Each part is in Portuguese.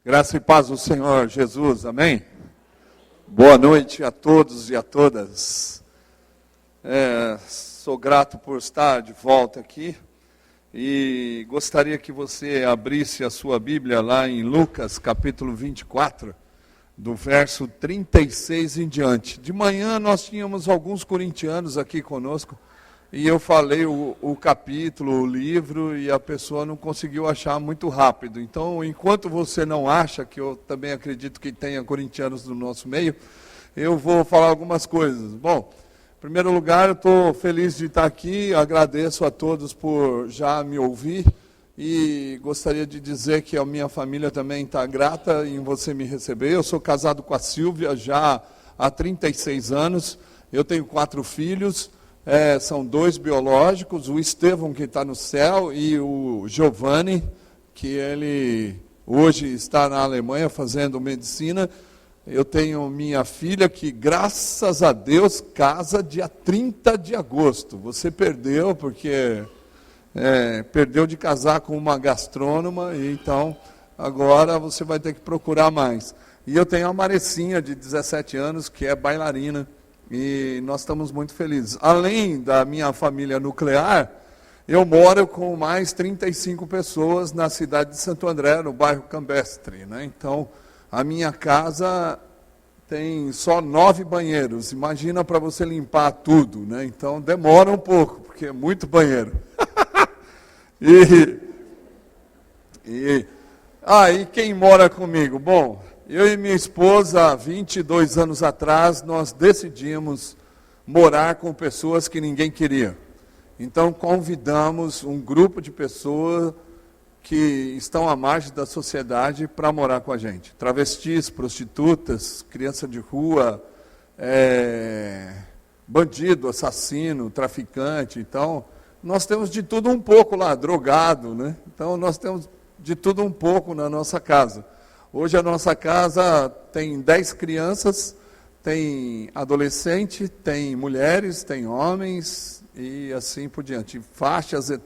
Graça e paz do Senhor Jesus, amém? Boa noite a todos e a todas. Sou grato por estar de volta aqui e gostaria que você abrisse a sua Bíblia lá em Lucas capítulo 24, do verso 36 em diante. De manhã nós tínhamos alguns corintianos aqui conosco e eu falei o capítulo, o livro, e a pessoa não conseguiu achar muito rápido. Então, enquanto você não acha, que eu também acredito que tenha corintianos no nosso meio, eu vou falar algumas coisas. Bom, em primeiro lugar, eu estou feliz de estar aqui, agradeço a todos por já me ouvir, e gostaria de dizer que a minha família também está grata em você me receber. Eu sou casado com a Silvia já há 36 anos, eu tenho 4 filhos, são 2 biológicos, o Estevão, que está no céu, e o Giovanni, que ele hoje está na Alemanha fazendo medicina. Eu tenho minha filha, que graças a Deus casa dia 30 de agosto. Você perdeu, porque perdeu de casar com uma gastrônoma, e então agora você vai ter que procurar mais. E eu tenho a Marecinha, de 17 anos, que é bailarina. E nós estamos muito felizes. Além da minha família nuclear, eu moro com mais 35 pessoas na cidade de Santo André, no bairro Campestre, né? Então, a minha casa tem só 9 banheiros. Imagina para você limpar tudo, né? Então, demora um pouco, porque é muito banheiro. E quem mora comigo? Bom, eu e minha esposa, 22 anos atrás, nós decidimos morar com pessoas que ninguém queria. Então, convidamos um grupo de pessoas que estão à margem da sociedade para morar com a gente. Travestis, prostitutas, criança de rua, bandido, assassino, traficante. Então, nós temos de tudo um pouco lá, drogado, né? Então, nós temos de tudo um pouco na nossa casa. Hoje a nossa casa tem 10 crianças, tem adolescente, tem mulheres, tem homens e assim por diante.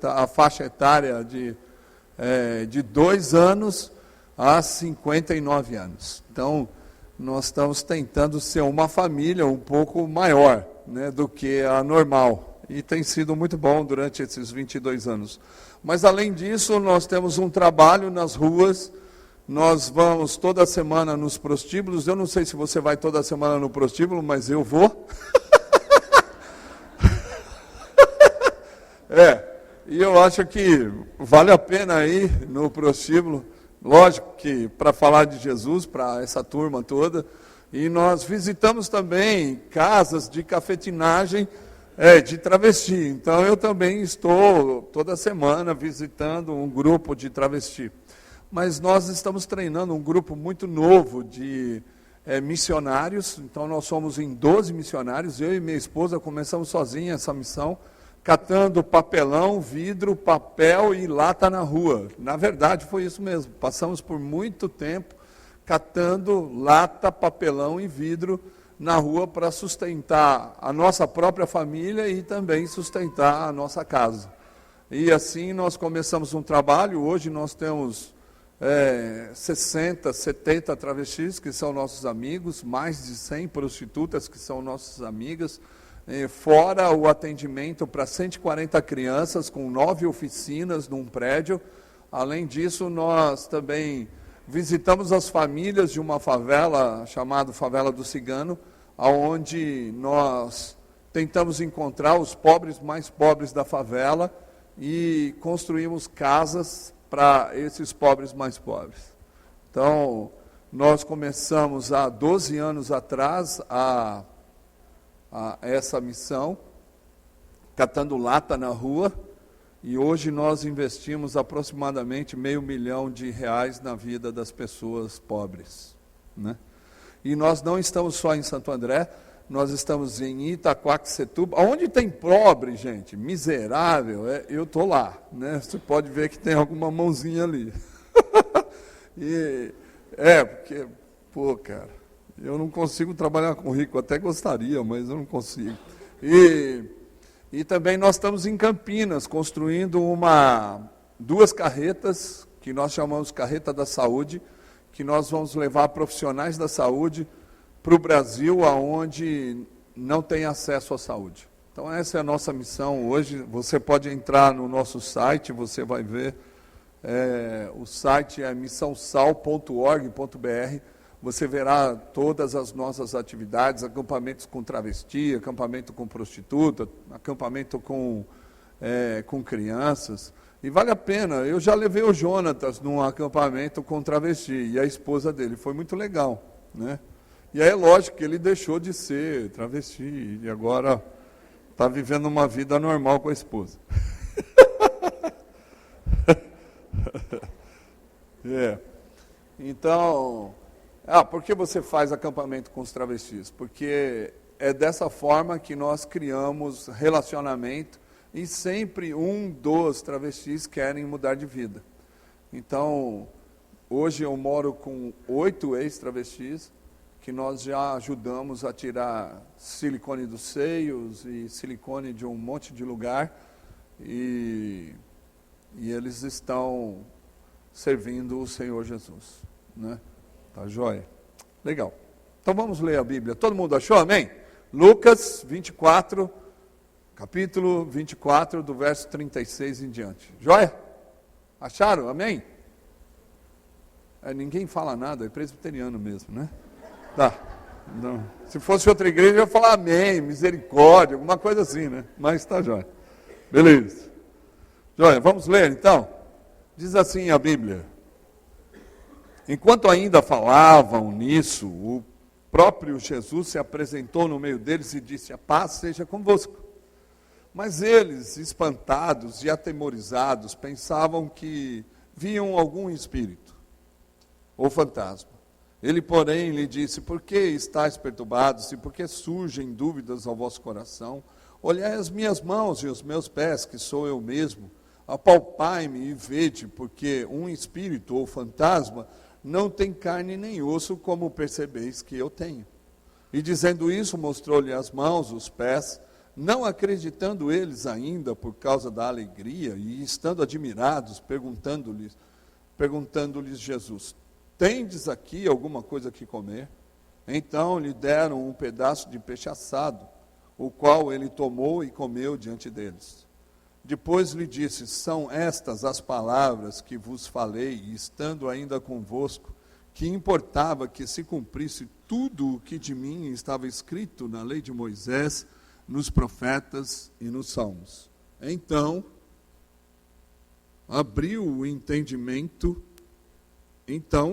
A faixa etária de 2 anos a 59 anos. Então, nós estamos tentando ser uma família um pouco maior, né, do que a normal. E tem sido muito bom durante esses 22 anos. Mas, além disso, nós temos um trabalho nas ruas. Nós vamos toda semana nos prostíbulos. Eu não sei se você vai toda semana no prostíbulo, mas eu vou. E eu acho que vale a pena ir no prostíbulo. Lógico que para falar de Jesus, para essa turma toda. E nós visitamos também casas de cafetinagem, de travesti. Então eu também estou toda semana visitando um grupo de travesti. Mas nós estamos treinando um grupo muito novo de missionários. Então, nós somos em 12 missionários. Eu e minha esposa começamos sozinha essa missão, catando papelão, vidro, papel e lata na rua. Na verdade, foi isso mesmo. Passamos por muito tempo catando lata, papelão e vidro na rua para sustentar a nossa própria família e também sustentar a nossa casa. E assim nós começamos um trabalho. Hoje nós temos 60, 70 travestis que são nossos amigos, mais de 100 prostitutas que são nossas amigas, fora o atendimento para 140 crianças, com 9 oficinas num prédio. Além disso, nós também visitamos as famílias de uma favela chamada Favela do Cigano, onde nós tentamos encontrar os pobres mais pobres da favela e construímos casas para esses pobres mais pobres. Então, nós começamos há 12 anos atrás a essa missão, catando lata na rua, e hoje nós investimos aproximadamente R$500 milhão na vida das pessoas pobres, né? E nós não estamos só em Santo André, nós estamos em Itaquaquecetuba, onde tem pobre, gente, miserável, eu estou lá, né? Você pode ver que tem alguma mãozinha ali. Porque, cara, eu não consigo trabalhar com rico, até gostaria, mas eu não consigo. E também nós estamos em Campinas, construindo 2 carretas, que nós chamamos Carreta da Saúde, que nós vamos levar profissionais da saúde para o Brasil, aonde não tem acesso à saúde. Então essa é a nossa missão hoje. Você pode entrar no nosso site, você vai ver, o site é missãosal.org.br, você verá todas as nossas atividades, acampamentos com travesti, acampamento com prostituta, acampamento com crianças, e vale a pena. Eu já levei o Jonatas num acampamento com travesti, e a esposa dele, foi muito legal, né? E aí é lógico que ele deixou de ser travesti, e agora está vivendo uma vida normal com a esposa. Então, por que você faz acampamento com os travestis? Porque é dessa forma que nós criamos relacionamento e sempre um dos travestis querem mudar de vida. Então, hoje eu moro com 8 ex-travestis, que nós já ajudamos a tirar silicone dos seios e silicone de um monte de lugar, e eles estão servindo o Senhor Jesus, né? Tá joia? Legal. Então vamos ler a Bíblia. Todo mundo achou? Amém? Lucas 24, capítulo 24, do verso 36 em diante. Joia? Acharam? Amém? Ninguém fala nada, é presbiteriano mesmo, né? Tá. Não. Se fosse outra igreja, eu ia falar amém, misericórdia, alguma coisa assim, né? Mas tá joia. Beleza. Joia, vamos ler então? Diz assim a Bíblia: enquanto ainda falavam nisso, o próprio Jesus se apresentou no meio deles e disse: a paz seja convosco. Mas eles, espantados e atemorizados, pensavam que viam algum espírito ou fantasma. Ele, porém, lhe disse: por que estáis perturbados e por que surgem dúvidas ao vosso coração? Olhai as minhas mãos e os meus pés, que sou eu mesmo. Apalpai-me e vede, porque um espírito ou fantasma não tem carne nem osso, como percebeis que eu tenho. E dizendo isso, mostrou-lhe as mãos, os pés, não acreditando eles ainda por causa da alegria, e estando admirados, perguntando-lhes Jesus: tendes aqui alguma coisa que comer? Então lhe deram um pedaço de peixe assado, o qual ele tomou e comeu diante deles. Depois lhe disse: são estas as palavras que vos falei, estando ainda convosco, que importava que se cumprisse tudo o que de mim estava escrito na lei de Moisés, nos profetas e nos salmos. Então,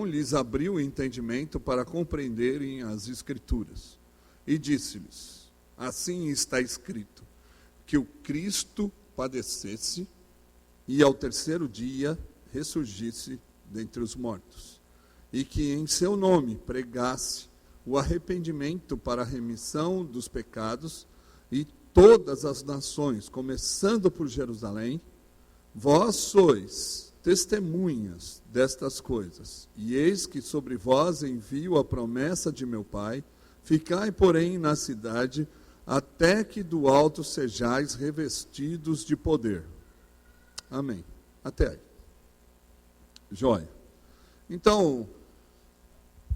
lhes abriu o entendimento para compreenderem as Escrituras. E disse-lhes: assim está escrito, que o Cristo padecesse e ao terceiro dia ressurgisse dentre os mortos, e que em seu nome pregasse o arrependimento para a remissão dos pecados, e todas as nações, começando por Jerusalém, vós sois testemunhas destas coisas, e eis que sobre vós envio a promessa de meu Pai. Ficai, porém, na cidade, até que do alto sejais revestidos de poder. Amém. Até aí. Joia. Então,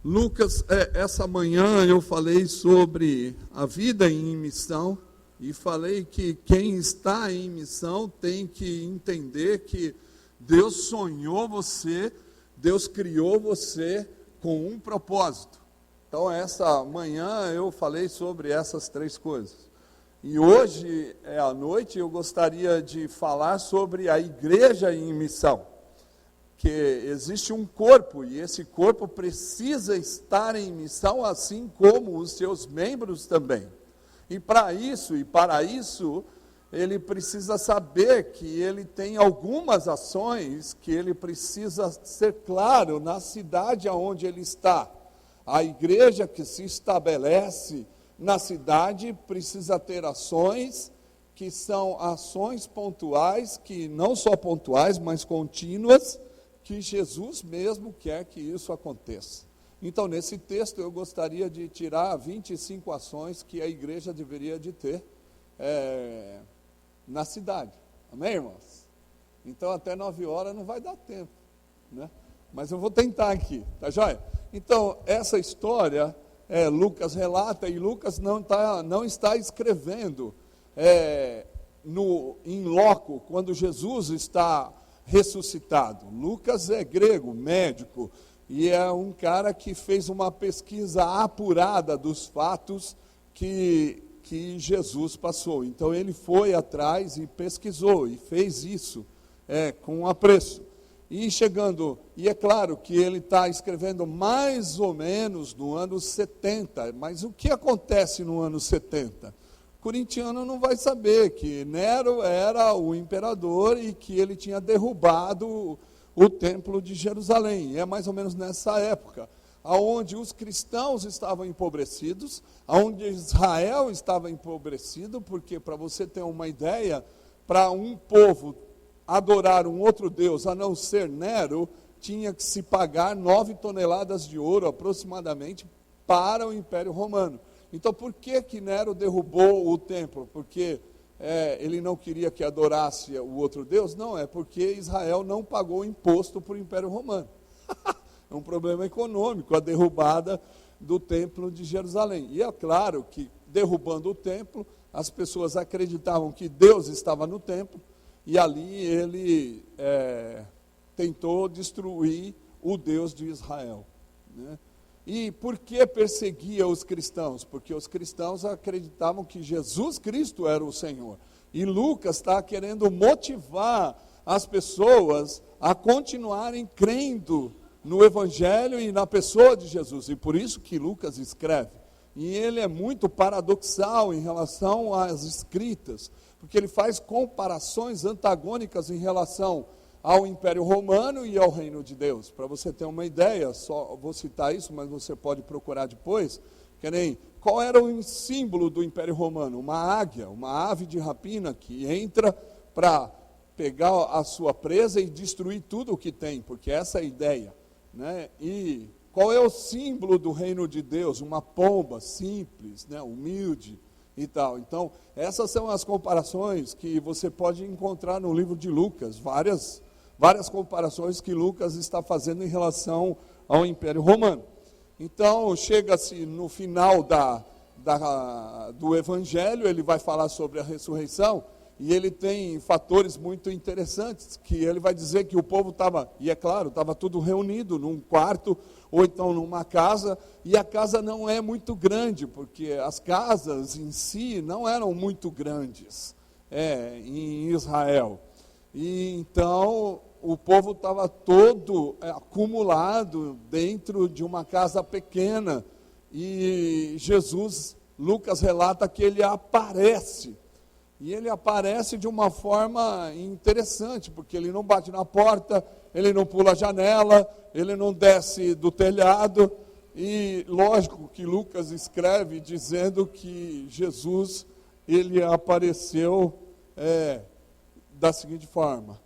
Lucas, essa manhã eu falei sobre a vida em missão, e falei que quem está em missão tem que entender que Deus sonhou você, Deus criou você com um propósito. Então, essa manhã eu falei sobre essas 3 coisas. E hoje, à noite, eu gostaria de falar sobre a igreja em missão. Que existe um corpo, e esse corpo precisa estar em missão, assim como os seus membros também. E para isso, ele precisa saber que ele tem algumas ações que ele precisa ser claro na cidade onde ele está. A igreja que se estabelece na cidade precisa ter ações que são ações pontuais, que não só pontuais, mas contínuas, que Jesus mesmo quer que isso aconteça. Então, nesse texto, eu gostaria de tirar 25 ações que a igreja deveria de ter na cidade. Amém, irmãos? Então, até 9 horas não vai dar tempo, né? mas eu vou tentar aqui, tá joia? Então, essa história, Lucas relata, e Lucas não está escrevendo em loco, quando Jesus está ressuscitado. Lucas é grego, médico, e é um cara que fez uma pesquisa apurada dos fatos que Jesus passou. Então ele foi atrás e pesquisou, e fez isso com apreço. E é claro que ele está escrevendo mais ou menos no ano 70, mas o que acontece no ano 70? O corintiano não vai saber que Nero era o imperador e que ele tinha derrubado o templo de Jerusalém. E é mais ou menos nessa época, onde os cristãos estavam empobrecidos, onde Israel estava empobrecido, porque, para você ter uma ideia, para um povo adorar um outro Deus, a não ser Nero, tinha que se pagar 9 toneladas de ouro, aproximadamente, para o Império Romano. Então, por que Nero derrubou o templo? Porque ele não queria que adorasse o outro Deus? Não, é porque Israel não pagou imposto para o Império Romano. É um problema econômico, a derrubada do templo de Jerusalém. E é claro que, derrubando o templo, as pessoas acreditavam que Deus estava no templo, e ali ele tentou destruir o Deus de Israel, né? E por que perseguia os cristãos? Porque os cristãos acreditavam que Jesus Cristo era o Senhor. E Lucas está querendo motivar as pessoas a continuarem crendo no Evangelho e na pessoa de Jesus. E por isso que Lucas escreve. E ele é muito paradoxal em relação às escritas, porque ele faz comparações antagônicas em relação ao Império Romano e ao Reino de Deus. Para você ter uma ideia, só vou citar isso, mas você pode procurar depois, que nem, qual era o símbolo do Império Romano? Uma águia, uma ave de rapina que entra para pegar a sua presa e destruir tudo o que tem, porque essa é a ideia, né? E qual é o símbolo do Reino de Deus? Uma pomba simples, né? Humilde e tal. Então, essas são as comparações que você pode encontrar no livro de Lucas, várias comparações que Lucas está fazendo em relação ao Império Romano. Então, chega-se no final do Evangelho, ele vai falar sobre a ressurreição, e ele tem fatores muito interessantes, que ele vai dizer que o povo estava, e é claro, estava tudo reunido num quarto, ou então numa casa, e a casa não é muito grande, porque as casas em si não eram muito grandes em Israel. E então o povo estava todo acumulado dentro de uma casa pequena, e Lucas relata que ele aparece. E ele aparece de uma forma interessante, porque ele não bate na porta, ele não pula a janela, ele não desce do telhado. E lógico que Lucas escreve dizendo que Jesus, ele apareceu da seguinte forma.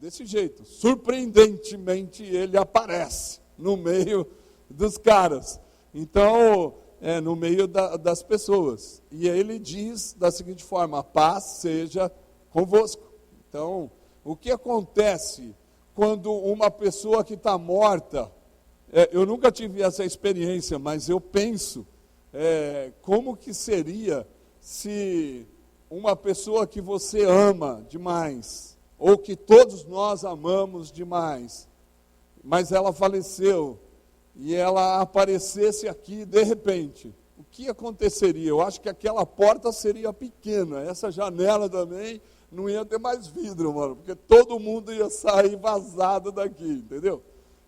Desse jeito, surpreendentemente ele aparece no meio dos caras. Então, no meio das pessoas. E aí ele diz da seguinte forma: a paz seja convosco. Então, o que acontece quando uma pessoa que está morta, eu nunca tive essa experiência, mas eu penso, como que seria se uma pessoa que você ama demais, ou que todos nós amamos demais, mas ela faleceu, e ela aparecesse aqui de repente, o que aconteceria? Eu acho que aquela porta seria pequena, essa janela também não ia ter mais vidro, mano, porque todo mundo ia sair vazado daqui, entendeu?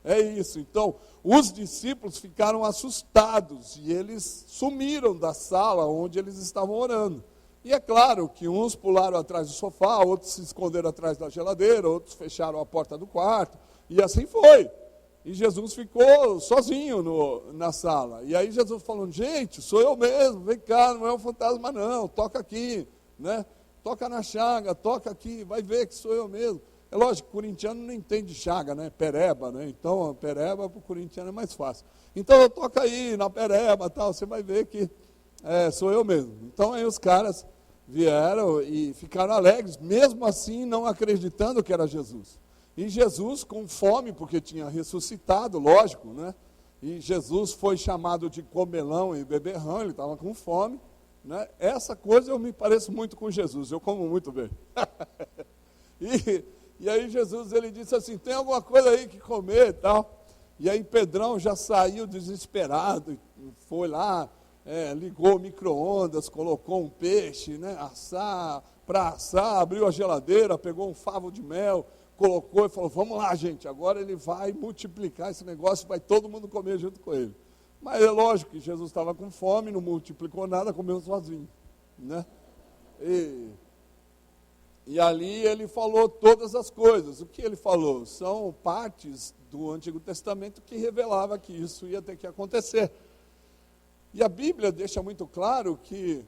É isso. Então, os discípulos ficaram assustados e eles sumiram da sala onde eles estavam orando. E é claro que uns pularam atrás do sofá, outros se esconderam atrás da geladeira, outros fecharam a porta do quarto, e assim foi. E Jesus ficou sozinho na sala. E aí Jesus falando: gente, sou eu mesmo, vem cá, não é um fantasma não, toca aqui, né? Toca na chaga, toca aqui, vai ver que sou eu mesmo. É lógico, o corintiano não entende chaga, né? Pereba, né? Então, pereba para o corintiano é mais fácil. Então, toca aí na pereba, tal, você vai ver que sou eu mesmo. Então, aí os caras vieram e ficaram alegres, mesmo assim não acreditando que era Jesus. E Jesus com fome, porque tinha ressuscitado, lógico, né? E Jesus foi chamado de comelão e beberrão, ele estava com fome, né? Essa coisa eu me pareço muito com Jesus, eu como muito bem. E aí Jesus, ele disse assim, tem alguma coisa aí que comer e tal. E aí Pedrão já saiu desesperado, foi lá, ligou o micro-ondas, colocou um peixe, né, para assar, abriu a geladeira, pegou um favo de mel, colocou e falou, vamos lá gente, agora ele vai multiplicar esse negócio, vai todo mundo comer junto com ele. Mas é lógico que Jesus estava com fome, não multiplicou nada, comeu sozinho, né? E ali ele falou todas as coisas. O que ele falou? São partes do Antigo Testamento que revelava que isso ia ter que acontecer. E a Bíblia deixa muito claro que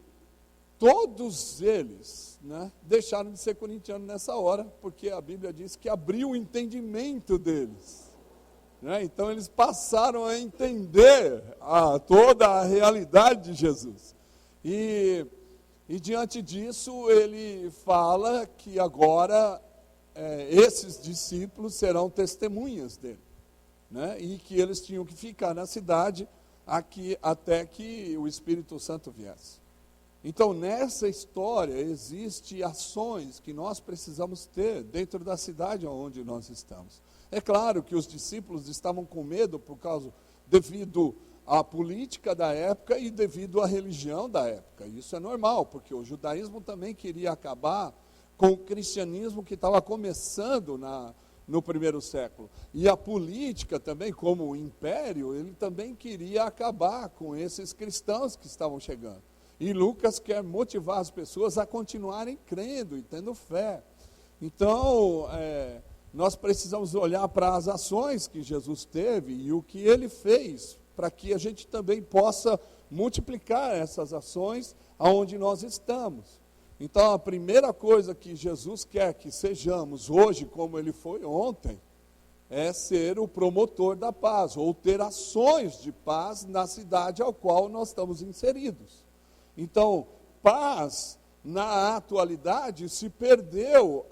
todos eles, né, deixaram de ser corintianos nessa hora, porque a Bíblia diz que abriu o entendimento deles. Né? Então eles passaram a entender toda a realidade de Jesus. E diante disso, ele fala que agora esses discípulos serão testemunhas dele, né? E que eles tinham que ficar na cidade até que o Espírito Santo viesse. Então, nessa história, existem ações que nós precisamos ter dentro da cidade onde nós estamos. É claro que os discípulos estavam com medo devido à política da época e devido à religião da época. Isso é normal, porque o judaísmo também queria acabar com o cristianismo que estava começando no primeiro século. E a política também, como o império, ele também queria acabar com esses cristãos que estavam chegando. E Lucas quer motivar as pessoas a continuarem crendo e tendo fé. Então, nós precisamos olhar para as ações que Jesus teve e o que ele fez, para que a gente também possa multiplicar essas ações aonde nós estamos. Então, a primeira coisa que Jesus quer que sejamos hoje, como ele foi ontem, é ser o promotor da paz, ou ter ações de paz na cidade ao qual nós estamos inseridos. Então, paz, na atualidade, se perdeu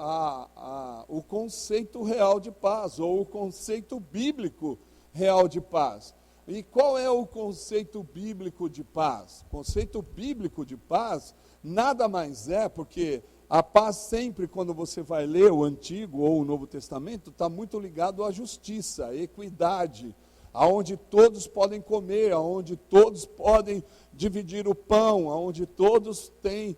o conceito real de paz, ou o conceito bíblico real de paz. E qual é o conceito bíblico de paz? O conceito bíblico de paz nada mais é, porque a paz sempre, quando você vai ler o Antigo ou o Novo Testamento, está muito ligado à justiça, à equidade, aonde todos podem comer, aonde todos podem dividir o pão, aonde todos têm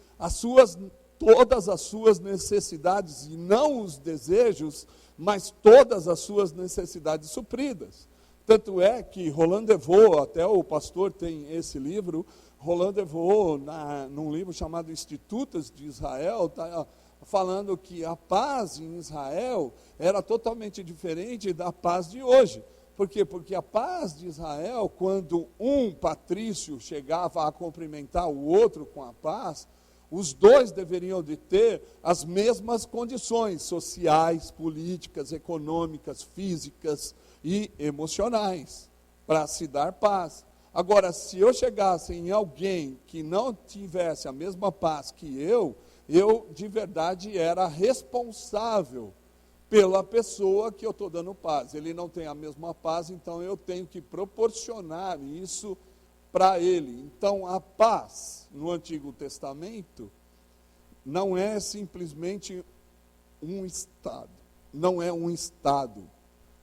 todas as suas necessidades, e não os desejos, mas todas as suas necessidades supridas. Tanto é que Roland de Vaux, até o pastor tem esse livro, Roland de Vaux, num livro chamado Institutos de Israel, está falando que a paz em Israel era totalmente diferente da paz de hoje. Por quê? Porque a paz de Israel, quando um patrício chegava a cumprimentar o outro com a paz, os dois deveriam de ter as mesmas condições sociais, políticas, econômicas, físicas e emocionais para se dar paz. Agora, se eu chegasse em alguém que não tivesse a mesma paz que eu de verdade era responsável pela pessoa que eu estou dando paz. Ele não tem a mesma paz, então eu tenho que proporcionar isso para ele. Então, a paz no Antigo Testamento não é simplesmente um estado. Não é um estado.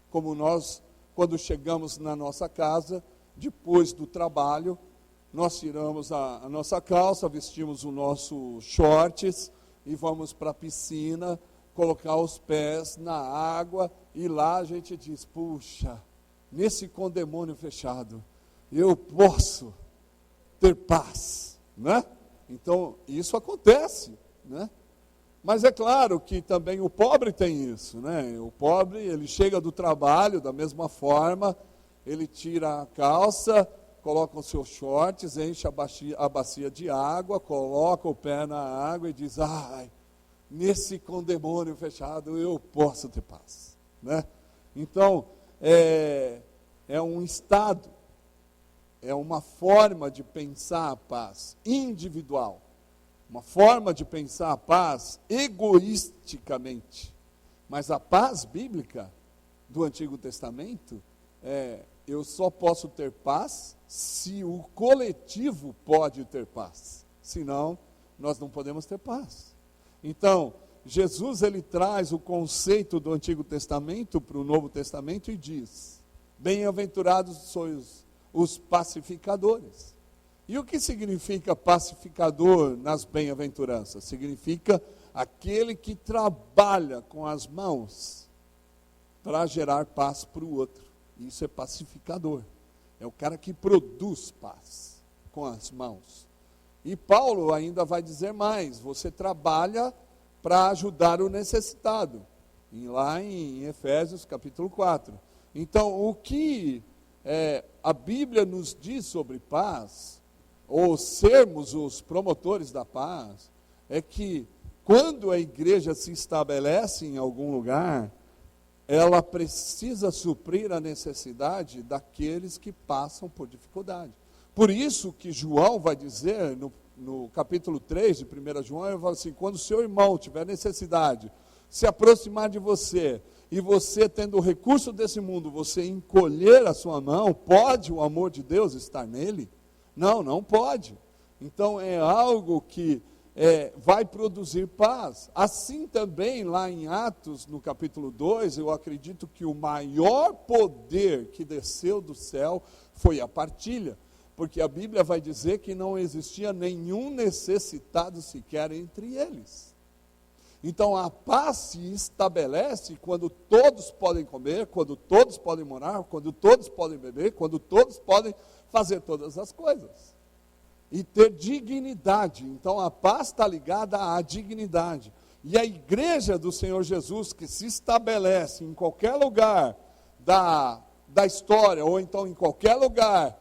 Como nós, quando chegamos na nossa casa, depois do trabalho, nós tiramos a nossa calça, vestimos o nosso shorts e vamos para a piscina, colocar os pés na água, e lá a gente diz, puxa, nesse condemônio fechado, eu posso ter paz, né? Então, isso acontece, né? Mas é claro que também o pobre tem isso, né? O pobre, ele chega do trabalho da mesma forma, ele tira a calça, coloca os seus shorts, enche a bacia de água, coloca o pé na água e diz, ai, nesse condemônio fechado eu posso ter paz, né? Então, é um estado, é uma forma de pensar a paz individual, uma forma de pensar a paz egoisticamente. Mas a paz bíblica do Antigo Testamento, eu só posso ter paz se o coletivo pode ter paz. Senão, nós não podemos ter paz. Então, Jesus ele traz o conceito do Antigo Testamento para o Novo Testamento e diz: bem-aventurados sois os pacificadores. E o que significa pacificador nas bem-aventuranças? Significa aquele que trabalha com as mãos para gerar paz para o outro. Isso é pacificador. É o cara que produz paz com as mãos. E Paulo ainda vai dizer mais: você trabalha para ajudar o necessitado. Lá em Efésios capítulo 4. Então, o que a Bíblia nos diz sobre paz, ou sermos os promotores da paz, é que quando a igreja se estabelece em algum lugar, ela precisa suprir a necessidade daqueles que passam por dificuldade. Por isso que João vai dizer, no capítulo 3 de 1 João, ele fala assim: quando o seu irmão tiver necessidade, se aproximar de você, e você tendo o recurso desse mundo, você encolher a sua mão, pode o amor de Deus estar nele? Não, não pode. Então é algo que vai produzir paz. Assim também, lá em Atos, no capítulo 2, eu acredito que o maior poder que desceu do céu foi a partilha. Porque a Bíblia vai dizer que não existia nenhum necessitado sequer entre eles. Então a paz se estabelece quando todos podem comer, quando todos podem morar, quando todos podem beber, quando todos podem fazer todas as coisas. E ter dignidade. Então a paz está ligada à dignidade. E a igreja do Senhor Jesus, que se estabelece em qualquer lugar da história, ou então em qualquer lugar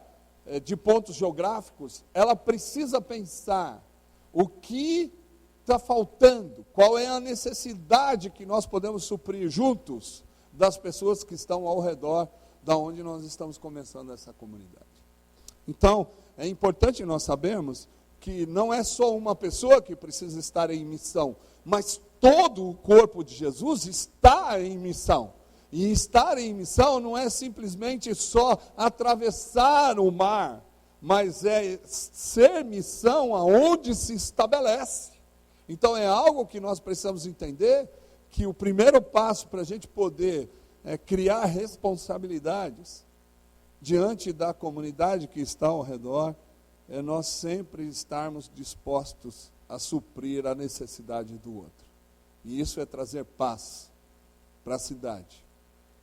de pontos geográficos, ela precisa pensar o que está faltando, qual é a necessidade que nós podemos suprir juntos das pessoas que estão ao redor da onde nós estamos começando essa comunidade. Então, é importante nós sabermos que não é só uma pessoa que precisa estar em missão, mas todo o corpo de Jesus está em missão. E estar em missão não é simplesmente só atravessar o mar, mas é ser missão aonde se estabelece. Então é algo que nós precisamos entender, que o primeiro passo para a gente poder criar responsabilidades diante da comunidade que está ao redor, é nós sempre estarmos dispostos a suprir a necessidade do outro. E isso é trazer paz para a cidade.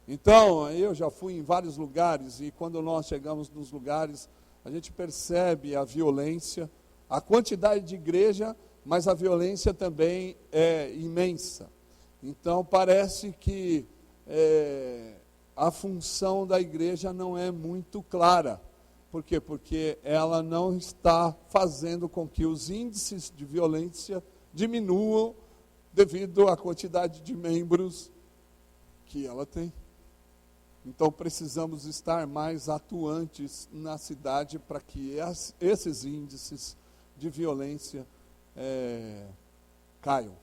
Então, eu já fui em vários lugares, e quando nós chegamos nos lugares, a gente percebe a violência, a quantidade de igreja, mas a violência também é imensa. Então, parece que a função da igreja não é muito clara. Por quê? Porque ela não está fazendo com que os índices de violência diminuam devido à quantidade de membros que ela tem. Então, precisamos estar mais atuantes na cidade para que esses índices de violência caiam.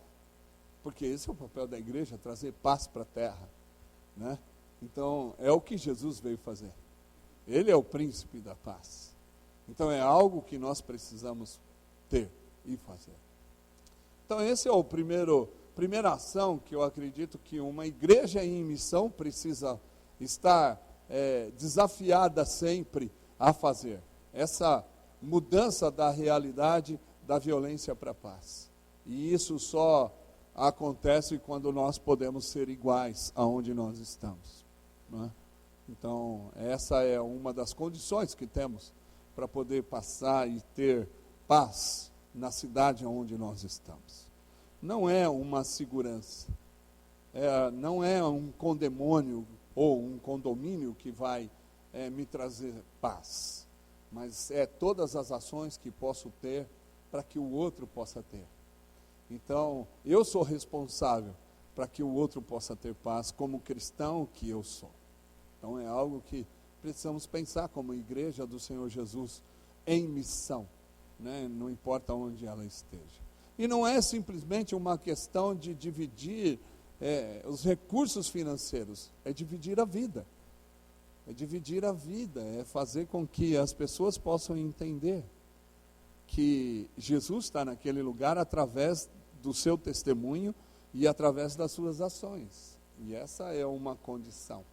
Porque esse é o papel da igreja, trazer paz para a terra. Né? Então, é o que Jesus veio fazer. Ele é o príncipe da paz. Então, é algo que nós precisamos ter e fazer. Então, esse é o primeira ação que eu acredito que uma igreja em missão precisa estar desafiada sempre a fazer. Essa mudança da realidade da violência para a paz. E isso só acontece quando nós podemos ser iguais aonde nós estamos. Não é? Então, essa é uma das condições que temos para poder passar e ter paz na cidade onde nós estamos. Não é uma segurança, não é um condemônio ou um condomínio que vai me trazer paz, mas é todas as ações que posso ter para que o outro possa ter. Então, eu sou responsável para que o outro possa ter paz como cristão que eu sou. Então, é algo que precisamos pensar como igreja do Senhor Jesus em missão, né? Não importa onde ela esteja. E não é simplesmente uma questão de dividir os recursos financeiros, é dividir a vida. É dividir a vida, é fazer com que as pessoas possam entender que Jesus está naquele lugar através do seu testemunho e através das suas ações. E essa é uma condição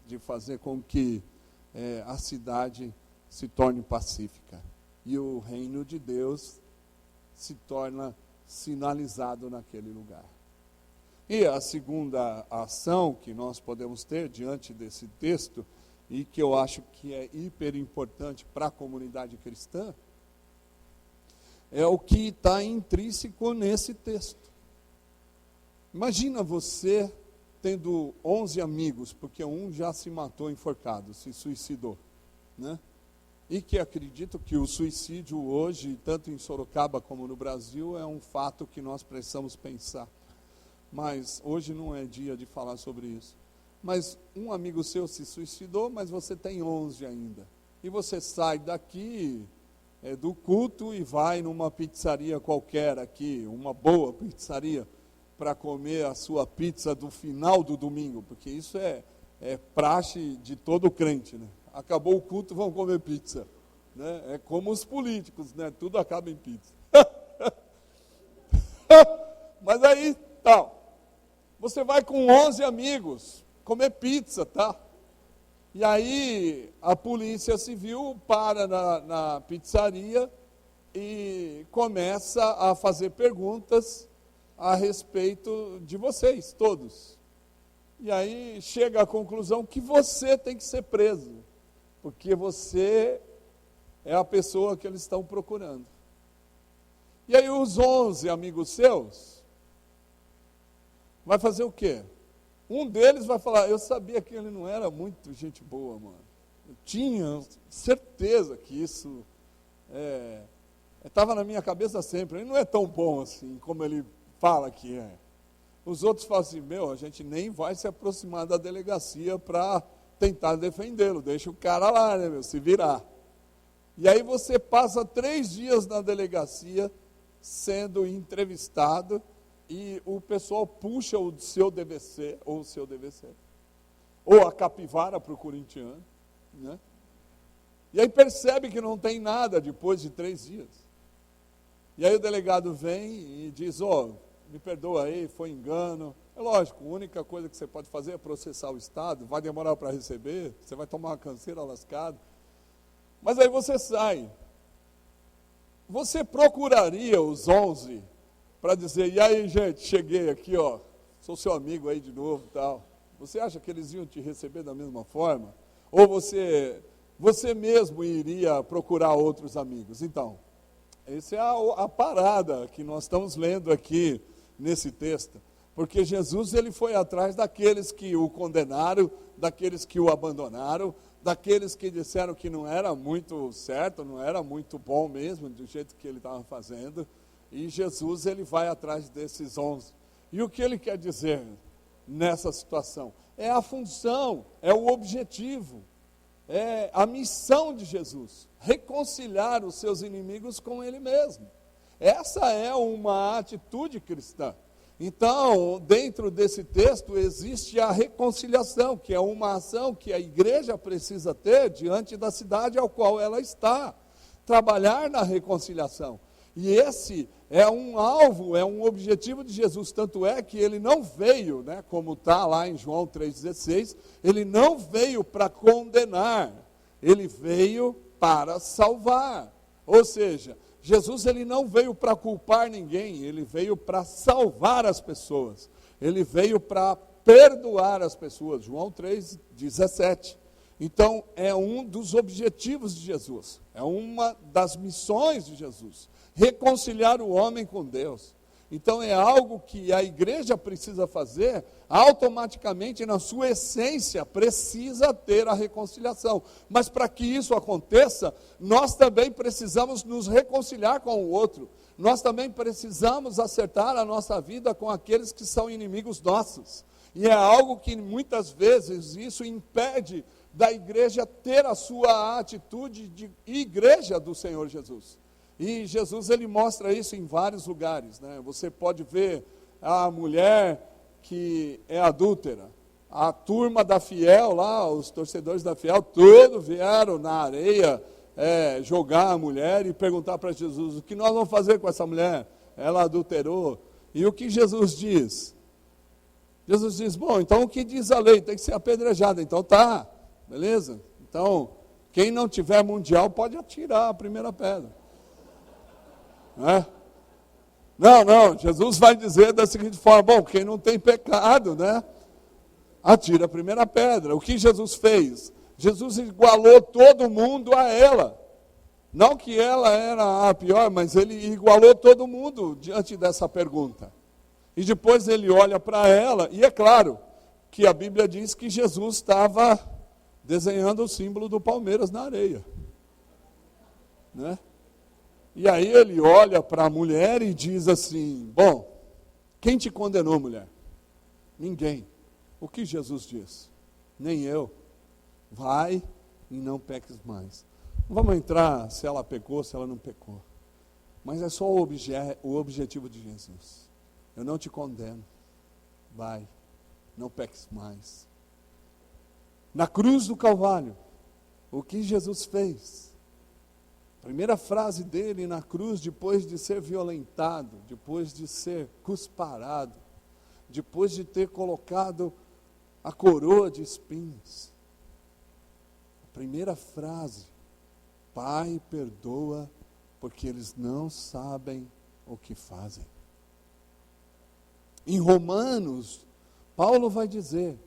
de fazer com que a cidade se torne pacífica e o reino de Deus se torna sinalizado naquele lugar. E a segunda ação que nós podemos ter diante desse texto, e que eu acho que é hiper importante para a comunidade cristã, é o que está intrínseco nesse texto. Imagina você tendo 11 amigos, porque um já se matou enforcado, se suicidou, né? E que acredito que o suicídio hoje, tanto em Sorocaba como no Brasil, é um fato que nós precisamos pensar. Mas hoje não é dia de falar sobre isso. Mas um amigo seu se suicidou, mas você tem 11 ainda. E você sai daqui do culto e vai numa pizzaria qualquer aqui, uma boa pizzaria, para comer a sua pizza do final do domingo, porque isso é praxe de todo crente, né? Acabou o culto, vão comer pizza, né? É como os políticos, né? Tudo acaba em pizza. Mas aí, tal, você vai com 11 amigos comer pizza, tá? E aí a polícia civil para na pizzaria e começa a fazer perguntas a respeito de vocês, todos. E aí chega à conclusão que você tem que ser preso, porque você é a pessoa que eles estão procurando. E aí os 11 amigos seus vai fazer o quê? Um deles vai falar, eu sabia que ele não era muito gente boa, mano. Eu tinha certeza que isso estava na minha cabeça sempre. Ele não é tão bom assim como ele fala que é. Os outros falam assim, a gente nem vai se aproximar da delegacia para tentar defendê-lo. Deixa o cara lá, né, se virar. E aí você passa 3 dias na delegacia sendo entrevistado e o pessoal puxa o seu DVC, ou o seu DVC, ou a capivara para o corintiano, né? E aí percebe que não tem nada depois de 3 dias. E aí o delegado vem e diz, me perdoa aí, foi engano. É lógico, a única coisa que você pode fazer é processar o Estado, vai demorar para receber, você vai tomar uma canseira lascada. Mas aí você sai. Você procuraria os 11 para dizer, e aí, gente, cheguei aqui, sou seu amigo aí de novo, tal. Você acha que eles iam te receber da mesma forma? Ou você mesmo iria procurar outros amigos? Então, essa é a parada que nós estamos lendo aqui nesse texto. Porque Jesus, ele foi atrás daqueles que o condenaram, daqueles que o abandonaram, daqueles que disseram que não era muito certo, não era muito bom mesmo, do jeito que ele estava fazendo. E Jesus, ele vai atrás desses 11. E o que ele quer dizer nessa situação? É a função, é o objetivo, é a missão de Jesus, reconciliar os seus inimigos com ele mesmo. Essa é uma atitude cristã. Então, dentro desse texto, existe a reconciliação, que é uma ação que a igreja precisa ter diante da cidade ao qual ela está. Trabalhar na reconciliação. E esse é um alvo, é um objetivo de Jesus, tanto é que ele não veio, né, como está lá em João 3,16, ele não veio para condenar, ele veio para salvar. Ou seja, Jesus, ele não veio para culpar ninguém, ele veio para salvar as pessoas, ele veio para perdoar as pessoas, João 3,17. Então, é um dos objetivos de Jesus, é uma das missões de Jesus, reconciliar o homem com Deus. Então, é algo que a igreja precisa fazer, automaticamente, na sua essência, precisa ter a reconciliação. Mas para que isso aconteça, nós também precisamos nos reconciliar com o outro. Nós também precisamos acertar a nossa vida com aqueles que são inimigos nossos. E é algo que muitas vezes isso impede da igreja ter a sua atitude de igreja do Senhor Jesus. E Jesus, ele mostra isso em vários lugares, né? Você pode ver a mulher que é adúltera. A turma da Fiel lá, os torcedores da Fiel, todos vieram na areia jogar a mulher e perguntar para Jesus, o que nós vamos fazer com essa mulher? Ela adulterou. E o que Jesus diz? Jesus diz, bom, então o que diz a lei? Tem que ser apedrejada. Então tá, beleza? Então, quem não tiver mundial pode atirar a primeira pedra. Né? Não, Jesus vai dizer da seguinte forma, bom, quem não tem pecado, né? Atira a primeira pedra. O que Jesus fez? Jesus igualou todo mundo a ela. Não que ela era a pior, mas ele igualou todo mundo diante dessa pergunta. E depois ele olha para ela, e é claro que a Bíblia diz que Jesus estava desenhando o símbolo do Palmeiras na areia. Né? E aí ele olha para a mulher e diz assim, bom, quem te condenou, mulher? Ninguém. O que Jesus diz? Nem eu. Vai e não peques mais. Não vamos entrar se ela pecou, se ela não pecou. Mas é só o objetivo de Jesus. Eu não te condeno. Vai, não peques mais. Na cruz do Calvário, o que Jesus fez? A primeira frase dele na cruz, depois de ser violentado, depois de ser cusparado, depois de ter colocado a coroa de espinhos. A primeira frase, Pai, perdoa, porque eles não sabem o que fazem. Em Romanos, Paulo vai dizer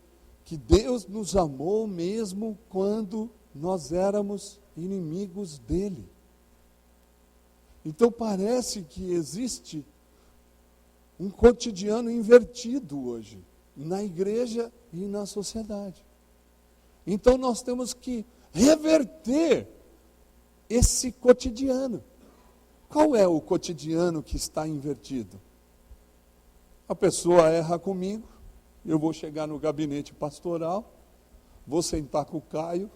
que Deus nos amou mesmo quando nós éramos inimigos dele. Então parece que existe um cotidiano invertido hoje, na igreja e na sociedade. Então nós temos que reverter esse cotidiano. Qual é o cotidiano que está invertido? A pessoa erra comigo, eu vou chegar no gabinete pastoral, vou sentar com o Caio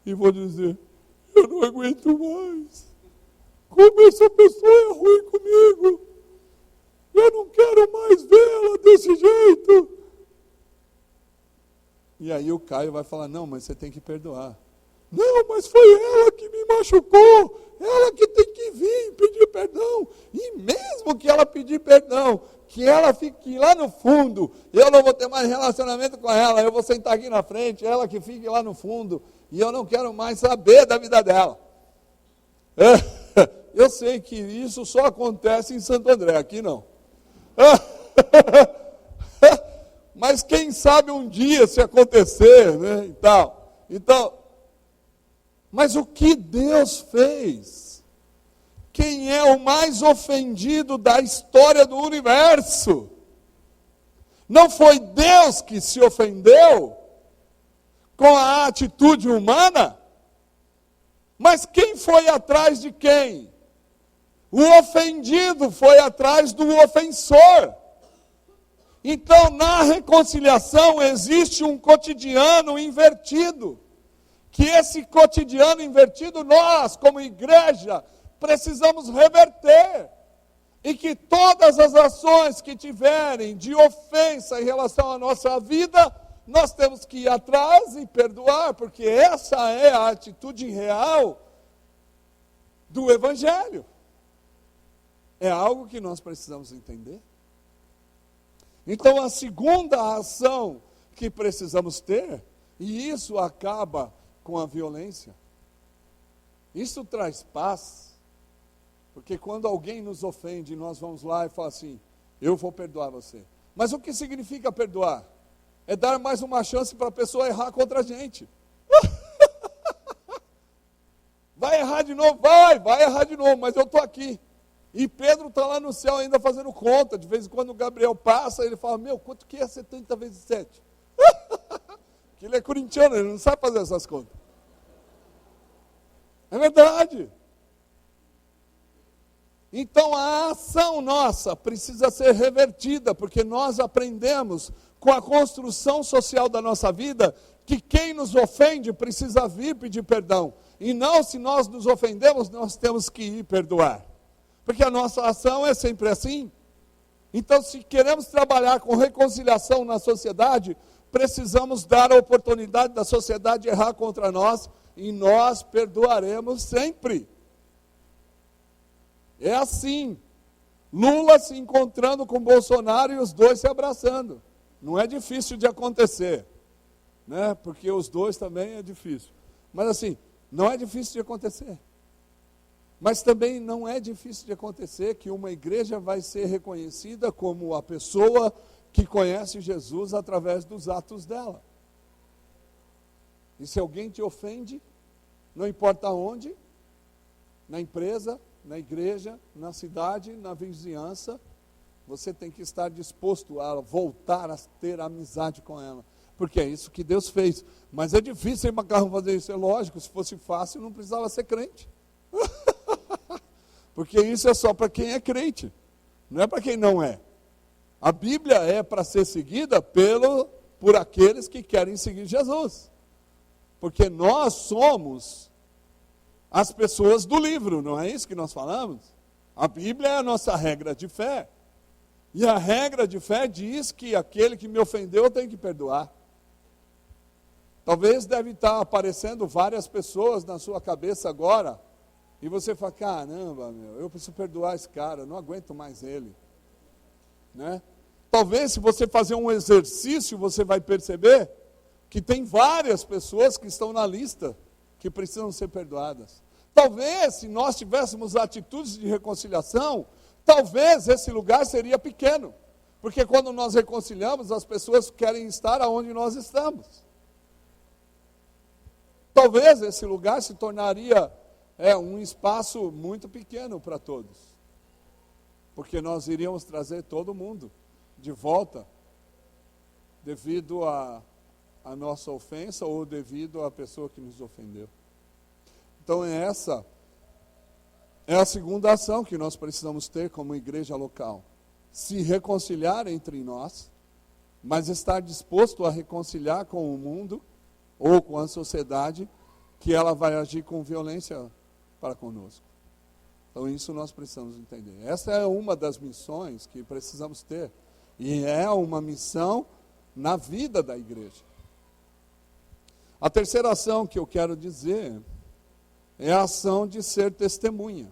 e vou dizer, eu não aguento mais. Como essa pessoa é ruim comigo. Eu não quero mais vê-la desse jeito. E aí o Caio vai falar, não, mas você tem que perdoar. Não, mas foi ela que me machucou. Ela que tem que vir pedir perdão. E mesmo que ela pedir perdão, que ela fique lá no fundo, eu não vou ter mais relacionamento com ela, eu vou sentar aqui na frente, ela que fique lá no fundo, e eu não quero mais saber da vida dela. Eu sei que isso só acontece em Santo André, aqui não. Mas quem sabe um dia se acontecer, né, e tal. Então, mas o que Deus fez? Quem é o mais ofendido da história do universo? Não foi Deus que se ofendeu com a atitude humana? Mas quem foi atrás de quem? O ofendido foi atrás do ofensor. Então, na reconciliação existe um cotidiano invertido. Que esse cotidiano invertido, nós, como igreja, precisamos reverter. E que todas as ações que tiverem de ofensa em relação à nossa vida, nós temos que ir atrás e perdoar, porque essa é a atitude real do Evangelho. É algo que nós precisamos entender. Então, a segunda ação que precisamos ter, e isso acaba com a violência, isso traz paz, porque quando alguém nos ofende, nós vamos lá e falamos assim, eu vou perdoar você. Mas o que significa perdoar? É dar mais uma chance para a pessoa errar contra a gente. Vai errar de novo? Vai errar de novo, mas eu estou aqui. E Pedro está lá no céu ainda fazendo conta. De vez em quando o Gabriel passa, ele fala, quanto que é 70 vezes 7? Que ele é corintiano, ele não sabe fazer essas contas. É verdade. Então a ação nossa precisa ser revertida, porque nós aprendemos com a construção social da nossa vida que quem nos ofende precisa vir pedir perdão. E não, se nós nos ofendemos, nós temos que ir perdoar. Porque a nossa ação é sempre assim. Então, se queremos trabalhar com reconciliação na sociedade, precisamos dar a oportunidade da sociedade errar contra nós e nós perdoaremos sempre. É assim. Lula se encontrando com Bolsonaro e os dois se abraçando. Não é difícil de acontecer, né? Porque os dois também é difícil. Mas assim, não é difícil de acontecer. Mas também não é difícil de acontecer que uma igreja vai ser reconhecida como a pessoa que conhece Jesus através dos atos dela. E se alguém te ofende, não importa onde, na empresa, na igreja, na cidade, na vizinhança, você tem que estar disposto a voltar a ter amizade com ela. Porque é isso que Deus fez. Mas é difícil, hein, Macarrão, fazer isso. É lógico, se fosse fácil, não precisava ser crente. Porque isso é só para quem é crente, não é para quem não é. A Bíblia é para ser seguida por aqueles que querem seguir Jesus. Porque nós somos as pessoas do livro, não é isso que nós falamos? A Bíblia é a nossa regra de fé. E a regra de fé diz que aquele que me ofendeu tem que perdoar. Talvez deve estar aparecendo várias pessoas na sua cabeça agora, e você fala, caramba, eu preciso perdoar esse cara, eu não aguento mais ele. Né? Talvez se você fazer um exercício, você vai perceber que tem várias pessoas que estão na lista que precisam ser perdoadas. Talvez se nós tivéssemos atitudes de reconciliação, talvez esse lugar seria pequeno. Porque quando nós reconciliamos, as pessoas querem estar aonde nós estamos. Talvez esse lugar se tornaria um espaço muito pequeno para todos. Porque nós iríamos trazer todo mundo de volta devido à nossa ofensa ou devido à pessoa que nos ofendeu. Então essa é a segunda ação que nós precisamos ter como igreja local. Se reconciliar entre nós, mas estar disposto a reconciliar com o mundo ou com a sociedade que ela vai agir com violência para conosco. Então isso nós precisamos entender. Essa é uma das missões que precisamos ter. E é uma missão na vida da igreja. A terceira ação que eu quero dizer é a ação de ser testemunha.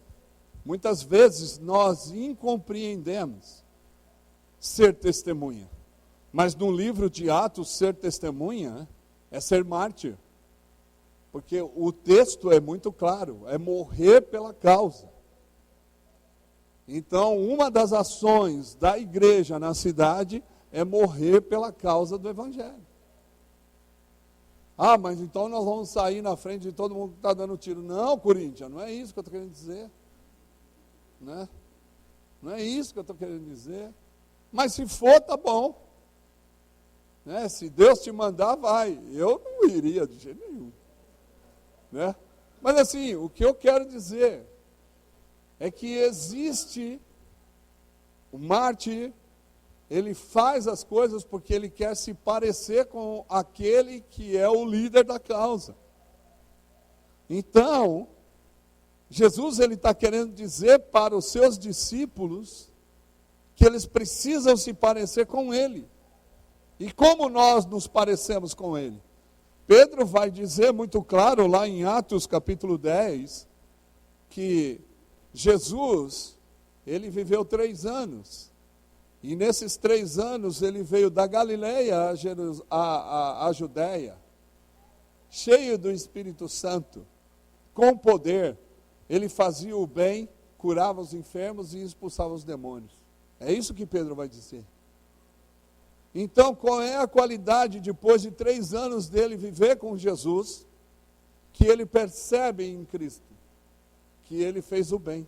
Muitas vezes nós incompreendemos ser testemunha. Mas no livro de Atos, ser testemunha é ser mártir. Porque o texto é muito claro, é morrer pela causa. Então, uma das ações da igreja na cidade é morrer pela causa do Evangelho. Ah, mas então nós vamos sair na frente de todo mundo que está dando tiro. Não, Corinthians, não é isso que eu estou querendo dizer. Né? Não é isso que eu estou querendo dizer. Mas se for, tá bom. Né? Se Deus te mandar, vai. Eu não iria de jeito nenhum. Né? Mas assim, o que eu quero dizer é que existe o mártir, ele faz as coisas porque ele quer se parecer com aquele que é o líder da causa. Então, Jesus ele está querendo dizer para os seus discípulos que eles precisam se parecer com ele. E como nós nos parecemos com ele? Pedro vai dizer muito claro lá em Atos capítulo 10, que Jesus, ele viveu 3 anos. E nesses 3 anos ele veio da Galileia à Judéia, cheio do Espírito Santo, com poder. Ele fazia o bem, curava os enfermos e expulsava os demônios. É isso que Pedro vai dizer. Então, qual é a qualidade, depois de 3 anos dele viver com Jesus, que ele percebe em Cristo? Que ele fez o bem.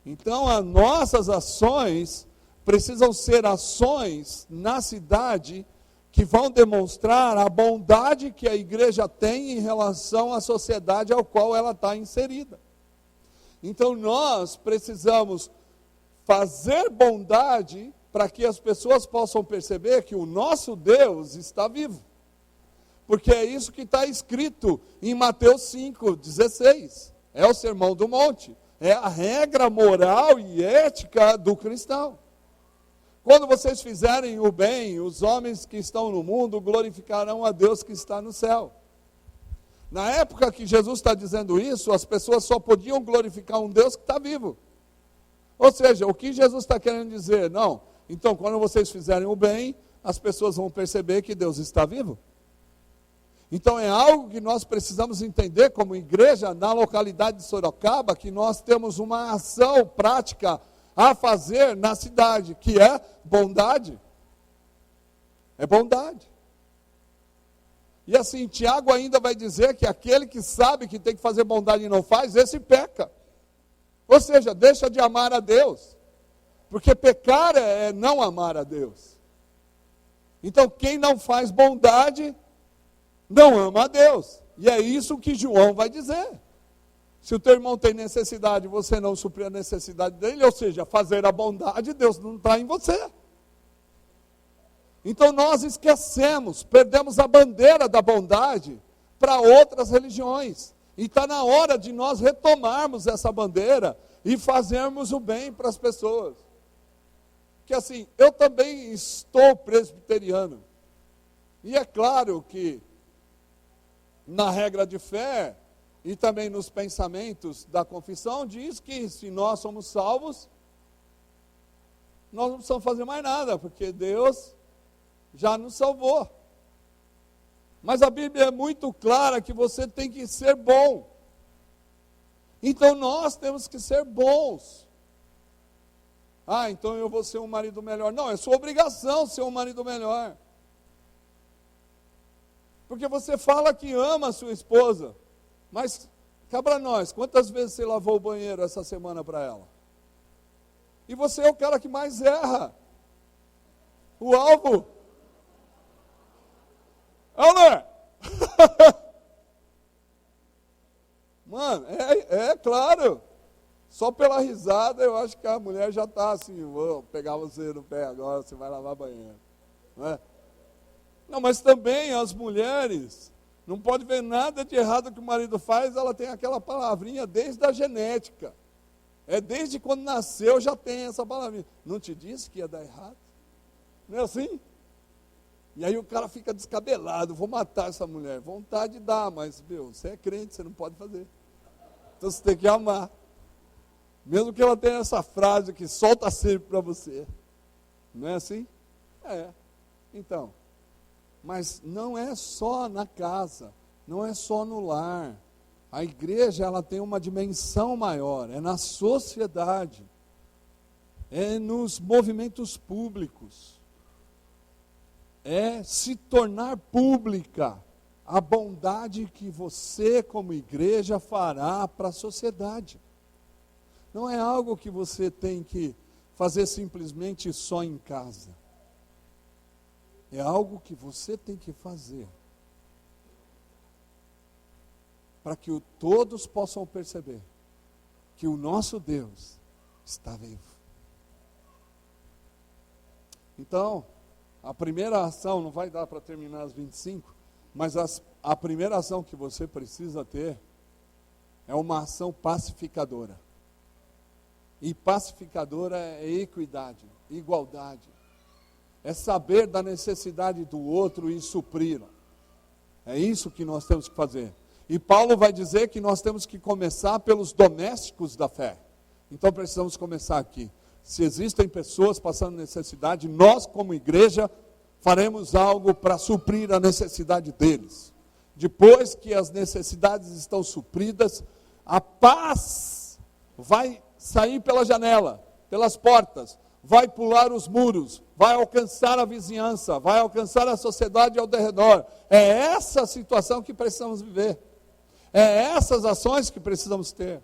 Então, as nossas ações precisam ser ações na cidade que vão demonstrar a bondade que a igreja tem em relação à sociedade ao qual ela está inserida. Então, nós precisamos fazer bondade para que as pessoas possam perceber que o nosso Deus está vivo. Porque é isso que está escrito em Mateus 5,16. É o Sermão do Monte. é a regra moral e ética do cristão. Quando vocês fizerem o bem, os homens que estão no mundo glorificarão a Deus que está no céu. Na época que Jesus está dizendo isso, as pessoas só podiam glorificar um Deus que está vivo. Ou seja, o que Jesus está querendo dizer? Não, então quando vocês fizerem o bem, as pessoas vão perceber que Deus está vivo. Então é algo que nós precisamos entender como igreja na localidade de Sorocaba, que nós temos uma ação prática a fazer na cidade, que é bondade. É bondade. E assim, Tiago ainda vai dizer que aquele que sabe que tem que fazer bondade e não faz, esse peca. Ou seja, deixa de amar a Deus. Porque pecar é não amar a Deus. Então, quem não faz bondade, não ama a Deus. E é isso que João vai dizer. Se o teu irmão tem necessidade e você não suprir a necessidade dele, ou seja, fazer a bondade, Deus não está em você. Então nós esquecemos, perdemos a bandeira da bondade para outras religiões. E está na hora de nós retomarmos essa bandeira e fazermos o bem para as pessoas. Que assim, eu também estou presbiteriano. E é claro que na regra de fé e também nos pensamentos da confissão diz que se nós somos salvos, nós não precisamos fazer mais nada, porque Deus já nos salvou. Mas a Bíblia é muito clara que você tem que ser bom. Então nós temos que ser bons. Ah, então eu vou ser um marido melhor. Não, é sua obrigação ser um marido melhor. Porque você fala que ama a sua esposa, mas cá para nós, quantas vezes você lavou o banheiro essa semana para ela? E você é o cara que mais erra. O alvo. Olha! Mano, é claro. Só pela risada eu acho que a mulher já está assim, vou pegar você no pé agora, você vai lavar banheiro. Não é? Não, mas também as mulheres, não pode ver nada de errado que o marido faz, ela tem aquela palavrinha desde a genética. É desde quando nasceu já tem essa palavrinha. Não te disse que ia dar errado? Não é assim? E aí o cara fica descabelado, vou matar essa mulher. Vontade dá, mas, meu, você é crente, você não pode fazer. Então você tem que amar. Mesmo que ela tenha essa frase que solta sempre para você. Não é assim? É. Então, mas não é só na casa, não é só no lar. A igreja, ela tem uma dimensão maior, é na sociedade, é nos movimentos públicos, é se tornar pública a bondade que você, como igreja, fará para a sociedade. Não é algo que você tem que fazer simplesmente só em casa. É algo que você tem que fazer para que todos possam perceber que o nosso Deus está vivo. Então, a primeira ação, não vai dar para terminar as 25, mas a primeira ação que você precisa ter é uma ação pacificadora. E pacificadora é equidade, igualdade. É saber da necessidade do outro e supri-la. É isso que nós temos que fazer. E Paulo vai dizer que nós temos que começar pelos domésticos da fé. Então precisamos começar aqui. Se existem pessoas passando necessidade, nós como igreja faremos algo para suprir a necessidade deles. Depois que as necessidades estão supridas, a paz vai sair pela janela, pelas portas, vai pular os muros, vai alcançar a vizinhança, vai alcançar a sociedade ao redor. É essa a situação que precisamos viver. É essas ações que precisamos ter.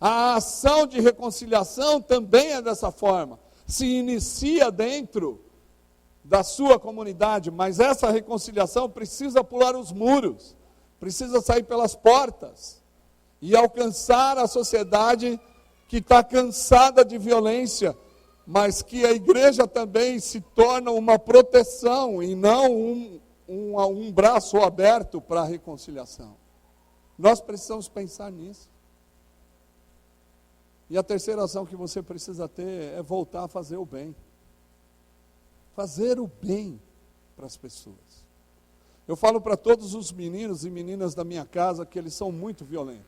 A ação de reconciliação também é dessa forma. Se inicia dentro da sua comunidade, mas essa reconciliação precisa pular os muros, precisa sair pelas portas e alcançar a sociedade que está cansada de violência, mas que a igreja também se torna uma proteção e não um braço aberto para a reconciliação. Nós precisamos pensar nisso. E a terceira ação que você precisa ter é voltar a fazer o bem. Fazer o bem para as pessoas. Eu falo para todos os meninos e meninas da minha casa que eles são muito violentos.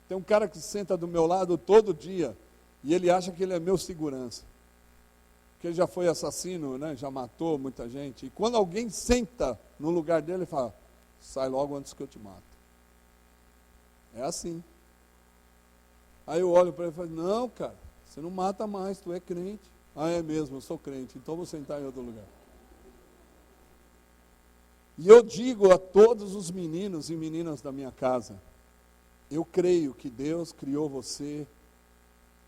Tem um cara que senta do meu lado todo dia e ele acha que ele é meu segurança. Que ele já foi assassino, né? Já matou muita gente. E quando alguém senta no lugar dele, ele fala: sai logo antes que eu te mato. É assim. Aí eu olho para ele e falo: não, cara, você não mata mais, tu é crente. Ah, é mesmo, eu sou crente, então vou sentar em outro lugar. E eu digo a todos os meninos e meninas da minha casa: eu creio que Deus criou você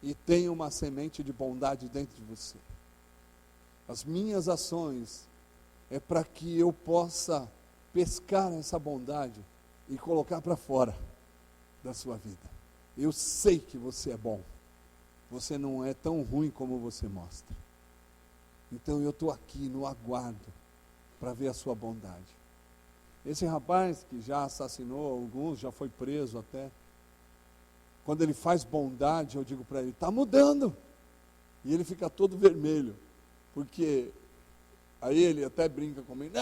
e tem uma semente de bondade dentro de você. As minhas ações é para que eu possa pescar essa bondade e colocar para fora da sua vida. Eu sei que você é bom. Você não é tão ruim como você mostra. Então eu estou aqui no aguardo para ver a sua bondade. Esse rapaz que já assassinou alguns, já foi preso até. Quando ele faz bondade, eu digo para ele: está mudando. E ele fica todo vermelho. Porque aí ele até brinca comigo: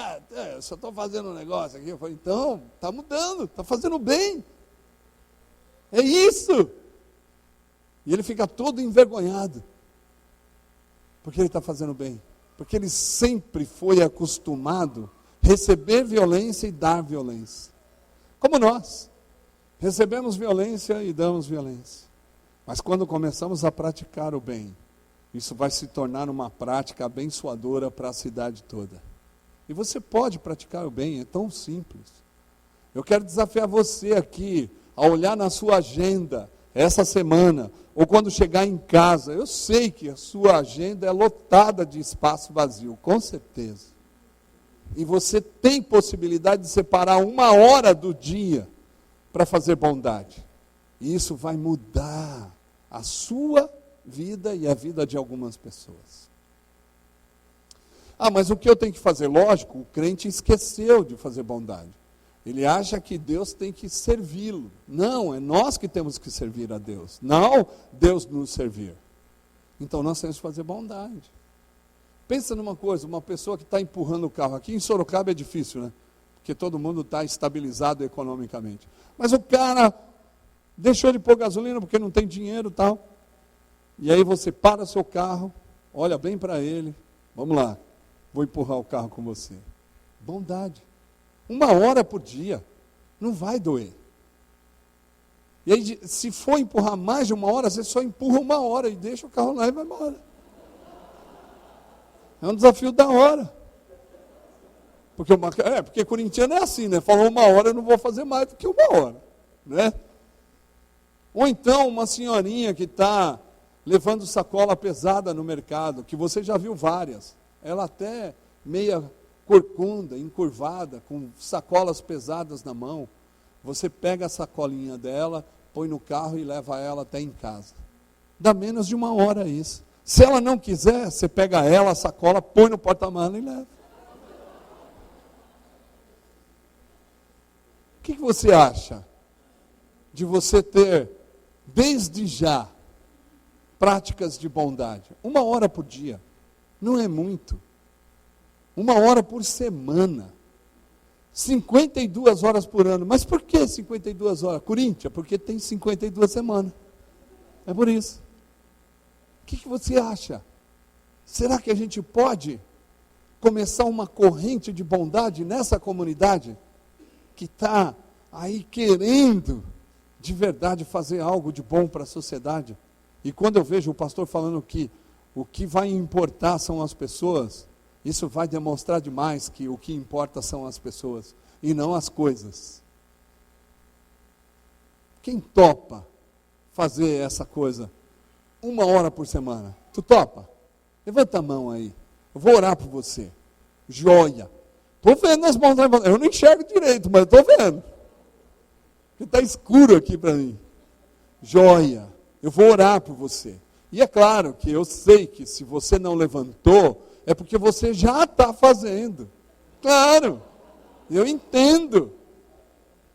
eu só estou fazendo um negócio aqui. Eu falo: então, está mudando, está fazendo bem. É isso. E ele fica todo envergonhado. Porque ele está fazendo bem. Porque ele sempre foi acostumado a receber violência e dar violência. Como nós. Recebemos violência e damos violência. Mas quando começamos a praticar o bem, isso vai se tornar uma prática abençoadora para a cidade toda. E você pode praticar o bem, é tão simples. Eu quero desafiar você aqui a olhar na sua agenda essa semana, ou quando chegar em casa. Eu sei que a sua agenda é lotada de espaço vazio, com certeza. E você tem possibilidade de separar 1 hora do dia para fazer bondade. E isso vai mudar a sua vida e a vida de algumas pessoas. Ah, mas o que eu tenho que fazer? Lógico, o crente esqueceu de fazer bondade. Ele acha que Deus tem que servi-lo. Não, é nós que temos que servir a Deus, não Deus nos servir. Então nós temos que fazer bondade. Pensa numa coisa, uma pessoa que está empurrando o carro. Aqui em Sorocaba é difícil, né? Porque todo mundo está estabilizado economicamente. Mas o cara deixou de pôr gasolina porque não tem dinheiro e tal. E aí você para seu carro, olha bem para ele: vamos lá, vou empurrar o carro com você. Bondade. 1 hora por dia, não vai doer. E aí, se for empurrar mais de 1 hora, você só empurra 1 hora e deixa o carro lá e vai embora. É um desafio da hora. Porque corintiano é assim, né? Falou 1 hora, eu não vou fazer mais do que 1 hora. Né? Ou então, uma senhorinha que está levando sacola pesada no mercado, que você já viu várias. Ela até meia corcunda, encurvada, com sacolas pesadas na mão. Você pega a sacolinha dela, põe no carro e leva ela até em casa. Dá menos de 1 hora isso. Se ela não quiser, você pega ela, a sacola, põe no porta-mala e leva. O que você acha de você ter, desde já, práticas de bondade? 1 hora por dia. Não é muito. 1 hora por semana. 52 horas por ano. Mas por que 52 horas? Corinthians, porque tem 52 semanas. É por isso. O que você acha? Será que a gente pode começar uma corrente de bondade nessa comunidade que está aí querendo de verdade fazer algo de bom para a sociedade? E quando eu vejo o pastor falando que o que vai importar são as pessoas, isso vai demonstrar demais que o que importa são as pessoas e não as coisas. Quem topa fazer essa coisa 1 hora por semana? Tu topa? Levanta a mão aí. Eu vou orar por você. Joia. Estou vendo as mãos levantando. Eu não enxergo direito, mas estou vendo. Porque está escuro aqui para mim. Joia. Eu vou orar por você. E é claro que eu sei que se você não levantou, é porque você já está fazendo. Claro, eu entendo.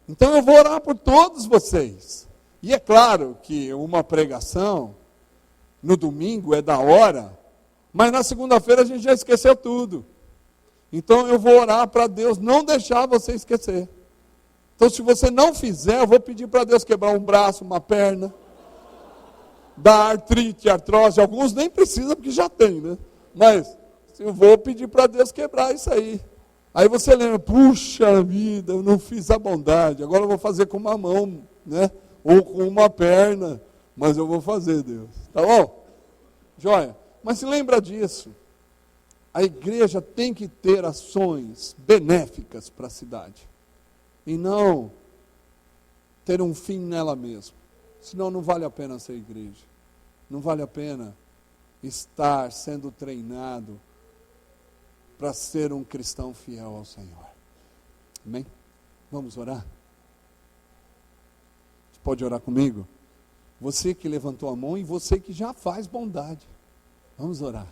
Então eu vou orar por todos vocês. E é claro que uma pregação no domingo é da hora, mas na segunda-feira a gente já esqueceu tudo. Então eu vou orar para Deus não deixar você esquecer. Então se você não fizer, eu vou pedir para Deus quebrar um braço, uma perna, dar artrite, artrose, alguns nem precisam porque já tem, né? Mas eu vou pedir para Deus quebrar isso aí. Aí você lembra, puxa vida, eu não fiz a bondade, agora eu vou fazer com uma mão, né? Ou com uma perna, mas eu vou fazer, Deus. Tá bom? Joia. Mas se lembra disso, a igreja tem que ter ações benéficas para a cidade. E não ter um fim nela mesma. Senão não vale a pena ser igreja. Não vale a pena estar sendo treinado para ser um cristão fiel ao Senhor. Amém? Vamos orar? Você pode orar comigo? Você que levantou a mão e você que já faz bondade. Vamos orar.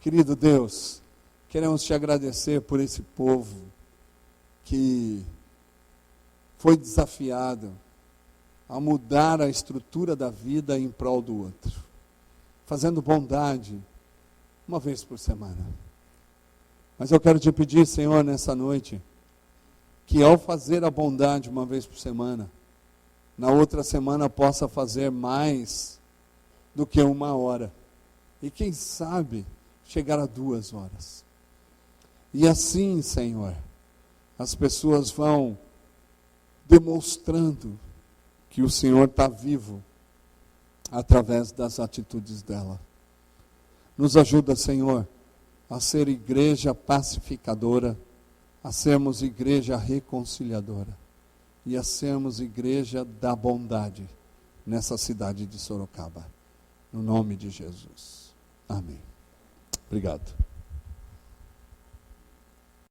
Querido Deus, queremos te agradecer por esse povo que foi desafiado a mudar a estrutura da vida em prol do outro, fazendo bondade uma vez por semana. Mas eu quero te pedir, Senhor, nessa noite, que ao fazer a bondade uma vez por semana, na outra semana possa fazer mais do que 1 hora. E quem sabe chegar a 2 horas. E assim, Senhor, as pessoas vão demonstrando que o Senhor está vivo através das atitudes dela. Nos ajuda, Senhor, a ser igreja pacificadora, a sermos igreja reconciliadora e a sermos igreja da bondade nessa cidade de Sorocaba. No nome de Jesus. Amém. Obrigado.